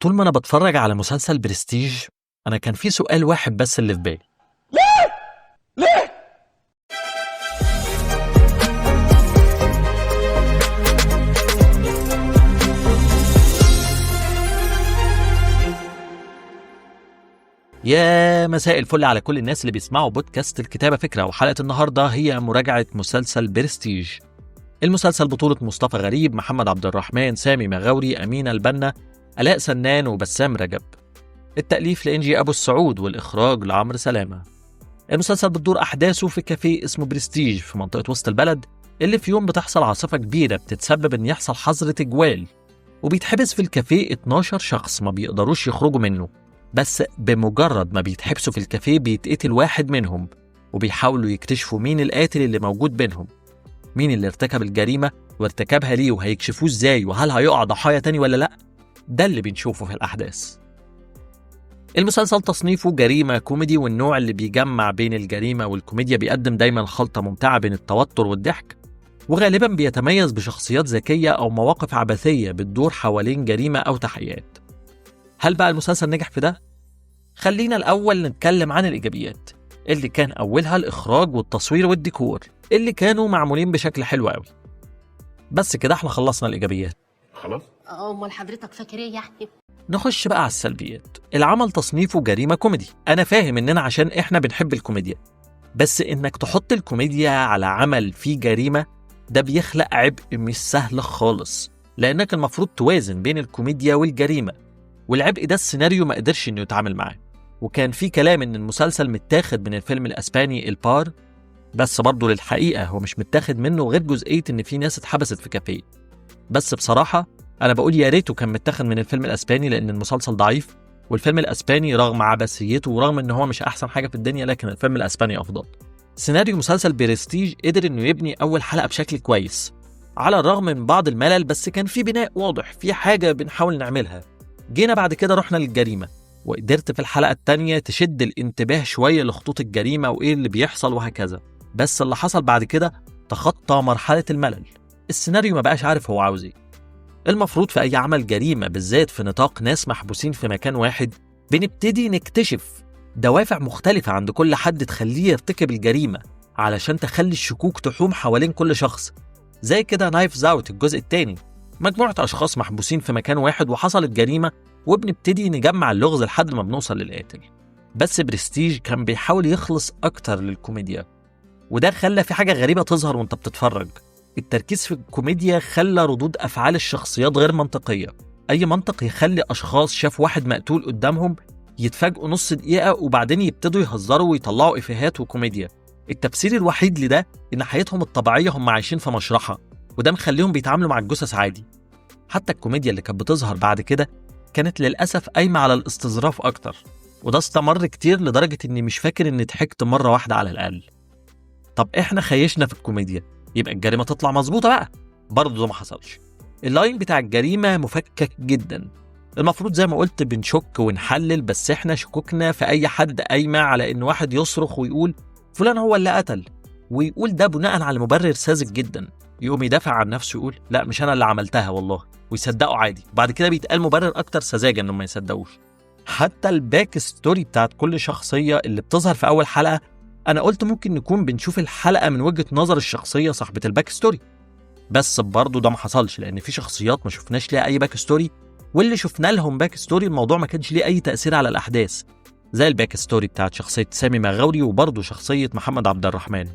طول ما أنا بتفرج على مسلسل برستيج أنا كان في سؤال واحد بس اللي في بالي. ليه؟ يا مساء الفل على كل الناس اللي بيسمعوا بودكاست الكتابة فكرة، وحلقة النهاردة هي مراجعة مسلسل برستيج. المسلسل بطولة مصطفى غريب، محمد عبد الرحمن، سامي مغاوري، أمينة البنا، آلاء سنان، وبسام رجب. التأليف لإنجي أبو السعود والإخراج لعمرو سلامة. المسلسل بتدور أحداثه في كافيه اسمه برستيج في منطقة وسط البلد، اللي في يوم بتحصل عاصفة كبيرة بتتسبب إن يحصل حظر تجوال، وبيتحبس في الكافيه 12 شخص ما بيقدروش يخرجوا منه. بس بمجرد ما بيتحبسوا في الكافيه بيتقتل واحد منهم، وبيحاولوا يكتشفوا مين القاتل اللي موجود بينهم، مين اللي ارتكب الجريمة وارتكبها ليه، وهيكشفوه ازاي، وهل هيقع ضحايا تاني ولا لأ. ده اللي بنشوفه في الأحداث. المسلسل تصنيفه جريمة كوميدي، والنوع اللي بيجمع بين الجريمة والكوميديا، بيقدم دايما خلطة ممتعة بين التوتر والضحك، وغالبا بيتميز بشخصيات ذكية أو مواقف عبثية بتدور حوالين جريمة أو تحقيقات. هل بقى المسلسل نجح في ده؟ خلينا الأول نتكلم عن الإيجابيات، اللي كان أولها الإخراج والتصوير والديكور اللي كانوا معمولين بشكل حلو قوي. بس كده احنا خلصنا الإيجابيات. خلاص؟ امال حضرتك فاكر ايه يعني؟ نخش بقى على السلبيات. العمل تصنيفه جريمة كوميدي. أنا فاهم إننا عشان إحنا بنحب الكوميديا، بس إنك تحط الكوميديا على عمل فيه جريمة ده بيخلق عبء مش سهل خالص، لأنك المفروض توازن بين الكوميديا والجريمة، والعبء ده السيناريو ما قدرش إنه يتعامل معاه. وكان في كلام إن المسلسل متاخد من الفيلم الأسباني البار، بس برضه للحقيقة هو مش متاخد منه غير جزئية إن في ناس اتحبست في كافيه. بس بصراحة أنا بقول يا ريته كان متاخد من الفيلم الأسباني، لأن المسلسل ضعيف، والفيلم الأسباني رغم عبثيته ورغم إن هو مش أحسن حاجة في الدنيا، لكن الفيلم الأسباني أفضل. سيناريو مسلسل برستيج قدر إنه يبني أول حلقة بشكل كويس على الرغم من بعض الملل، بس كان في بناء واضح، في حاجة بنحاول نعملها. جينا بعد كده رحنا للجريمة، وقدرت في الحلقة التانية تشد الانتباه شوية لخطوط الجريمة وإيه اللي بيحصل وهكذا. بس اللي حصل بعد كده تخطى مرحلة الملل. السيناريو ما بقاش عارف هو عاوز ايه. المفروض في أي عمل جريمة، بالذات في نطاق ناس محبوسين في مكان واحد، بنبتدي نكتشف دوافع مختلفة عند كل حد تخليه يرتكب الجريمة، علشان تخلي الشكوك تحوم حوالين كل شخص. زي كده نايفز اوت الجزء الثاني، مجموعة أشخاص محبوسين في مكان واحد وحصلت جريمة، وبنبتدي نجمع اللغز لحد ما بنوصل للقاتل. بس برستيج كان بيحاول يخلص أكتر للكوميديا، وده خلى في حاجة غريبة تظهر وانت بتتفرج. التركيز في الكوميديا خلى ردود أفعال الشخصيات غير منطقية. أي منطق يخلي أشخاص شاف واحد مقتول قدامهم يتفاجئوا نص دقيقة وبعدين يبتدوا يهزروا ويطلعوا إفيهات وكوميديا. التفسير الوحيد لده إن حياتهم الطبيعية هم عايشين في مشرحة، وده مخليهم بيتعاملوا مع الجثث عادي. حتى الكوميديا اللي كانت بتظهر بعد كده كانت للأسف قايمة على الاستظراف أكتر، وده استمر كتير لدرجة إني مش فاكر إني ضحكت مرة واحدة على الأقل. طب إحنا خيشنا في الكوميديا، يبقى الجريمة تطلع مظبوطة بقى. برضه ده ما حصلش. اللاين بتاع الجريمة مفكك جدا. المفروض زي ما قلت بنشك ونحلل، بس إحنا شكوكنا في أي حد قايمة على إن واحد يصرخ ويقول فلان هو اللي قتل، ويقول ده بناء على مبرر ساذج جدا. يقوم يدافع عن نفسه يقول لا مش أنا اللي عملتها والله، ويصدقوا عادي. بعد كده بيتقال مبرر أكتر سذاجة إنهم ما يصدقوش. حتى الباك ستوري بتاعت كل شخصية اللي بتظهر في أول حلقة، أنا قلت ممكن نكون بنشوف الحلقة من وجهة نظر الشخصية صاحبة الباك ستوري، بس برضه ده ما حصلش، لأن في شخصيات ما شفناش ليها أي باك ستوري، واللي شفنا لهم باك ستوري الموضوع ما كانش ليه أي تأثير على الأحداث، زي الباك ستوري بتاعت شخصية سامي مغاوري وبرضه شخصية محمد عبد الرحمن.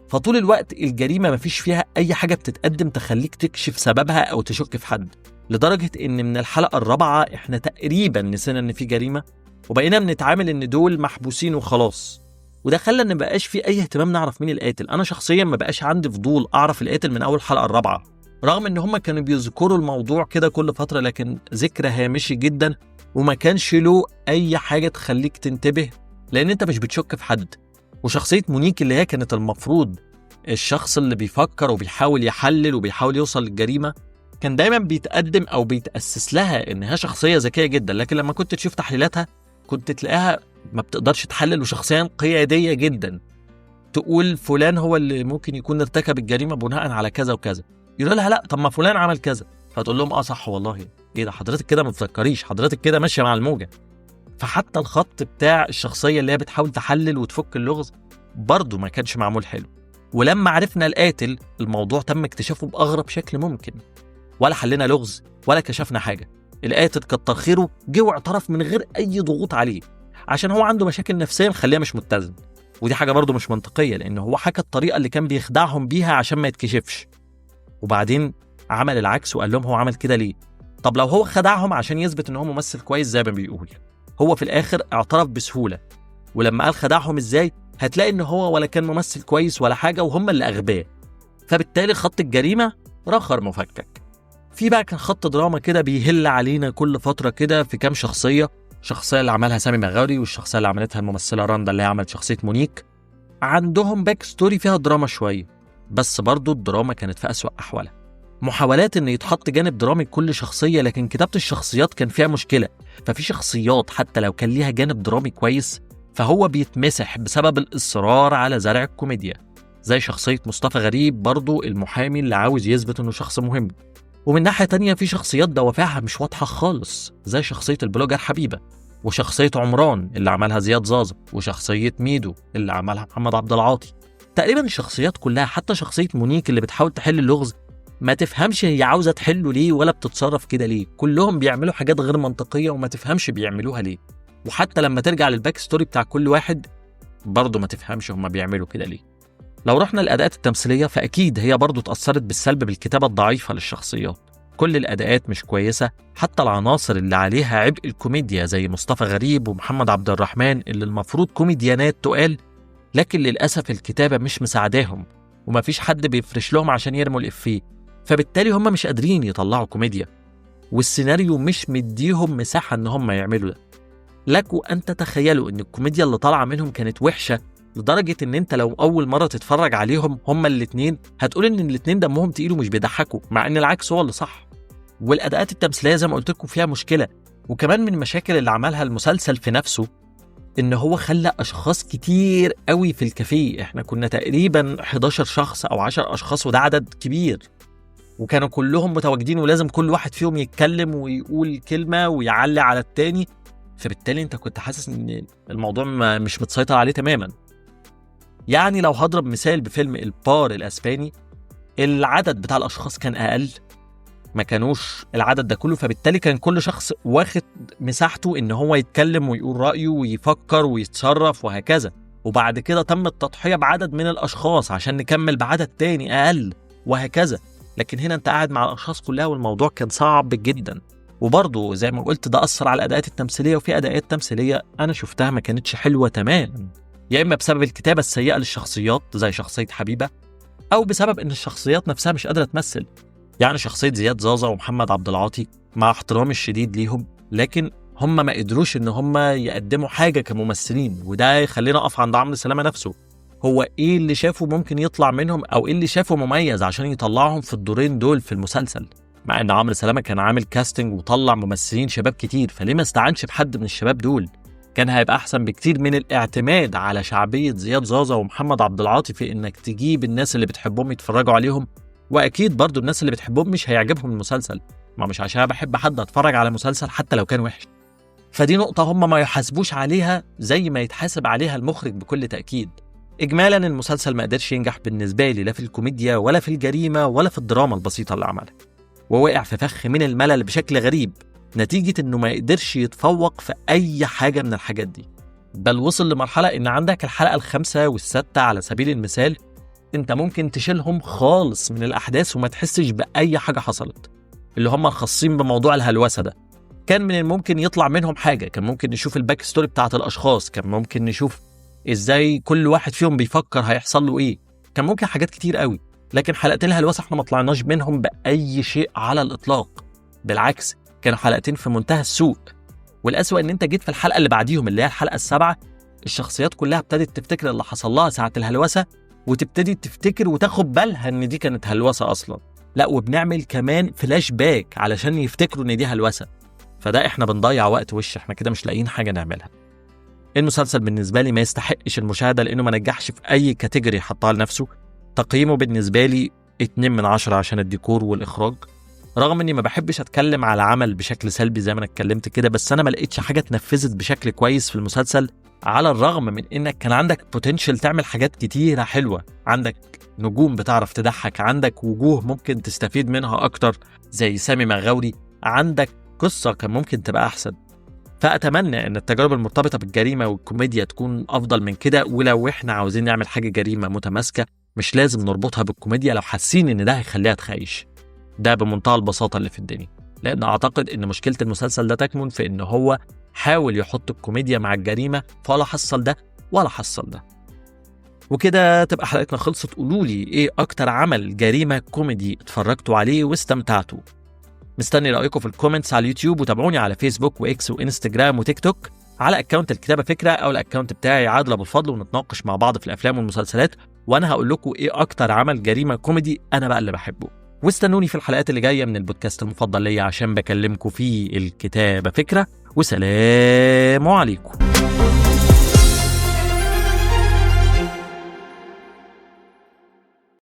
فطول الوقت الجريمة ما فيش فيها أي حاجة بتتقدم تخليك تكشف سببها أو تشك في حد، لدرجة إن من الحلقة الرابعة إحنا تقريبا نسينا إن في جريمة، وبقينا بنتعامل إن دول محبوسين وخلاص. وده خلى إن مبقاش في أي اهتمام نعرف مين القاتل. أنا شخصيا مبقاش عندي فضول أعرف القاتل من أول حلقة الرابعة، رغم إن هما كانوا بيذكروا الموضوع كده كل فترة، لكن ذكر هامشي جدا وما كانش له أي حاجة تخليك تنتبه، لأن أنت مش بتشك في حد. وشخصية مونيك اللي هي كانت المفروض الشخص اللي بيفكر وبيحاول يحلل وبيحاول يوصل للجريمة، كان دايما بيتقدم أو بيتأسس لها إنها شخصية ذكية جدا، لكن لما كنت تشوف تحليلاتها كنت تلاقيها ما بتقدرش تحلل، وشخصيا قيادية جدا تقول فلان هو اللي ممكن يكون ارتكب الجريمة بناء على كذا وكذا. يقول لها لا طب ما فلان عمل كذا، فتقول لهم صح والله، ايه ده حضرتك كده ما تفكريش، حضرتك كده ماشيه مع الموجه. فحتى الخط بتاع الشخصيه اللي هي بتحاول تحلل وتفك اللغز برضه ما كانش معمول حلو. ولما عرفنا القاتل الموضوع تم اكتشافه باغرب شكل ممكن، ولا حلنا لغز ولا كشفنا حاجه. القاتل كتر خيره جه واعترف من غير اي ضغوط عليه، عشان هو عنده مشاكل نفسيه مخليه مش متزن. ودي حاجه برضه مش منطقيه، لان هو حكى الطريقه اللي كان بيخدعهم بيها عشان ما يتكشفش، وبعدين عمل العكس وقال لهم هو عمل كده ليه. طب لو هو خدعهم عشان يثبت ان هو ممثل كويس زي ما بيقول، هو في الاخر اعترف بسهوله. ولما قال خدعهم ازاي، هتلاقي ان هو ولا كان ممثل كويس ولا حاجه، وهم اللي اغبياء. فبالتالي خط الجريمه رخر مفكك. في بقى كان خط دراما كده بيهل علينا كل فتره كده في كام شخصيه اللي عملها سامي مغاوري، والشخصيه اللي عملتها الممثله رندا اللي هي عملت شخصيه مونيك. عندهم باك ستوري فيها دراما شويه، بس برضو الدراما كانت في أسوأ أحوالها. محاولات ان يتحط جانب درامي لكل شخصيه، لكن كتابه الشخصيات كان فيها مشكله. ففي شخصيات حتى لو كان ليها جانب درامي كويس فهو بيتمسح بسبب الاصرار على زرع الكوميديا، زي شخصيه مصطفى غريب برضو المحامي اللي عاوز يثبت انه شخص مهم. ومن ناحيه تانية في شخصيات دوافعها مش واضحه خالص، زي شخصيه البلوجر حبيبه، وشخصيه عمران اللي عملها زياد زازا، وشخصيه ميدو اللي عملها محمد عبد العاطي. تقريبا الشخصيات كلها، حتى شخصيه مونيك اللي بتحاول تحل اللغز، ما تفهمش هي عاوزه تحله ليه ولا بتتصرف كده ليه. كلهم بيعملوا حاجات غير منطقيه وما تفهمش بيعملوها ليه. وحتى لما ترجع للباك ستوري بتاع كل واحد برضه ما تفهمش هم بيعملوا كده ليه. لو رحنا الاداءات التمثيليه فاكيد هي برضه اتاثرت بالسلب بالكتابه الضعيفه للشخصيات. كل الاداءات مش كويسه، حتى العناصر اللي عليها عبء الكوميديا زي مصطفى غريب ومحمد عبد الرحمن اللي المفروض كوميديانات تقال، لكن للاسف الكتابه مش مساعداهم ومفيش حد بيفرش لهم عشان يرموا الافيه. فبالتالي هم مش قادرين يطلعوا كوميديا، والسيناريو مش مديهم مساحة ان هم يعملوا ده. لكم ان تتخيلوا ان الكوميديا اللي طالعة منهم كانت وحشة لدرجة ان انت لو اول مرة تتفرج عليهم هما الاتنين هتقول ان الاتنين دمهم تقيل ومش بيضحكوا، مع ان العكس هو اللي صح. والاداءات التمثيلية زي ما قلت لكم فيها مشكلة. وكمان من المشاكل اللي عملها المسلسل في نفسه ان هو خلى اشخاص كتير قوي في الكافيه. احنا كنا تقريبا 11 شخص او 10 اشخاص، وده عدد كبير، وكانوا كلهم متواجدين ولازم كل واحد فيهم يتكلم ويقول كلمة ويعلي على التاني. فبالتالي انت كنت حاسس ان الموضوع مش متسيطر عليه تماما. يعني لو هضرب مثال بفيلم البار الاسباني، العدد بتاع الاشخاص كان اقل، ما كانوش العدد ده كله، فبالتالي كان كل شخص واخد مساحته ان هو يتكلم ويقول رأيه ويفكر ويتصرف وهكذا. وبعد كده تم التضحية بعدد من الاشخاص عشان نكمل بعدد تاني اقل وهكذا. لكن هنا انت قاعد مع الاشخاص كلها والموضوع كان صعب جدا. وبرضه زي ما قلت ده اثر على الاداءات التمثيليه، وفي اداءات تمثيليه انا شفتها ما كانتش حلوه تماما، يا اما بسبب الكتابه السيئه للشخصيات زي شخصيه حبيبه، او بسبب ان الشخصيات نفسها مش قادره تمثل. يعني شخصيه زياد زازا ومحمد عبد العاطي مع احترامي الشديد ليهم، لكن هم ما قدروش ان هم يقدموا حاجه كممثلين. وده يخلينا اقف عند عمرو سلامه نفسه، هو ايه اللي شافه ممكن يطلع منهم، او ايه اللي شافه مميز عشان يطلعهم في الدورين دول في المسلسل، مع ان عمرو سلامه كان عامل كاستنج وطلع ممثلين شباب كتير. فليه ما استعنش بحد من الشباب دول؟ كان هيبقى احسن بكتير من الاعتماد على شعبيه زياد زازا ومحمد عبد العاطي في انك تجيب الناس اللي بتحبهم يتفرجوا عليهم. واكيد برضو الناس اللي بتحبهم مش هيعجبهم المسلسل، ما مش عشان بحب حد اتفرج على مسلسل حتى لو كان وحش. فدي نقطه هم ما يحاسبوش عليها زي ما يتحاسب عليها المخرج بكل تاكيد. إجمالاً المسلسل ما قدرش ينجح بالنسبة لي، لا في الكوميديا ولا في الجريمة ولا في الدراما البسيطة اللي عملها، ووقع في فخ من الملل بشكل غريب نتيجة إنه ما يقدرش يتفوق في أي حاجة من الحاجات دي. بل وصل لمرحلة إن عندك الحلقة الخامسة والسادسة على سبيل المثال أنت ممكن تشيلهم خالص من الأحداث وما تحسش بأي حاجة حصلت، اللي هم الخاصين بموضوع الهلوسة ده. كان من الممكن يطلع منهم حاجة، كان ممكن نشوف الباك ستوري بتاعت الأشخاص، كان ممكن نشوف ازاي كل واحد فيهم بيفكر هيحصل له ايه، كان ممكن حاجات كتير قوي. لكن حلقتين الهلوسه احنا ما طلعناش منهم باي شيء على الاطلاق، بالعكس كانوا حلقتين في منتهى السوء. والاسوأ ان انت جيت في الحلقه اللي بعديهم اللي هي الحلقه السابعه، الشخصيات كلها ابتدت تفتكر اللي حصل لها ساعه الهلوسه، وتبتدي تفتكر وتاخد بالها ان دي كانت هلوسه اصلا. لا وبنعمل كمان فلاش باك علشان يفتكروا ان دي هلوسه. فده احنا بنضيع وقت وش، احنا كده مش لاقيين حاجه نعملها. المسلسل بالنسبة لي ما يستحقش المشاهدة لأنه ما نجحش في أي كاتيجوري حطها لنفسه. تقييمه بالنسبة لي 2 من 10 عشان الديكور والإخراج. رغم اني ما بحبش اتكلم على عمل بشكل سلبي زي ما انا اتكلمت كده، بس انا ما لقيتش حاجه اتنفذت بشكل كويس في المسلسل، على الرغم من انك كان عندك بوتنشال تعمل حاجات كتيره حلوه، عندك نجوم بتعرف تضحك، عندك وجوه ممكن تستفيد منها اكتر زي سامي مغاوري، عندك قصه كان ممكن تبقى احسن. فأتمنى إن التجارب المرتبطة بالجريمة والكوميديا تكون أفضل من كده، ولو إحنا عاوزين نعمل حاجة جريمة متماسكة مش لازم نربطها بالكوميديا لو حاسين إن ده هيخليها تخيش. ده بمنتهى البساطة اللي في الدنيا، لأن أعتقد إن مشكلة المسلسل ده تكمن في إن هو حاول يحط الكوميديا مع الجريمة، فلا حصل ده ولا حصل ده. وكده تبقى حلقتنا خلصت. قولولي إيه أكتر عمل جريمة كوميدي اتفرجتوا عليه واستمتعتوا؟ مستني رأيكم في الكومنتس على اليوتيوب، وتابعوني على فيسبوك وإكس وإنستجرام وتيك توك على أكاونت الكتابة فكرة أو الأكاونت بتاعي عادل أبو الفضل، ونتناقش مع بعض في الأفلام والمسلسلات، وأنا هقول لكم إيه أكتر عمل جريمة كوميدي أنا بقى اللي بحبه. واستنوني في الحلقات اللي جاية من البودكاست المفضل ليا عشان بكلمكم فيه الكتابة فكرة. وسلام عليكم.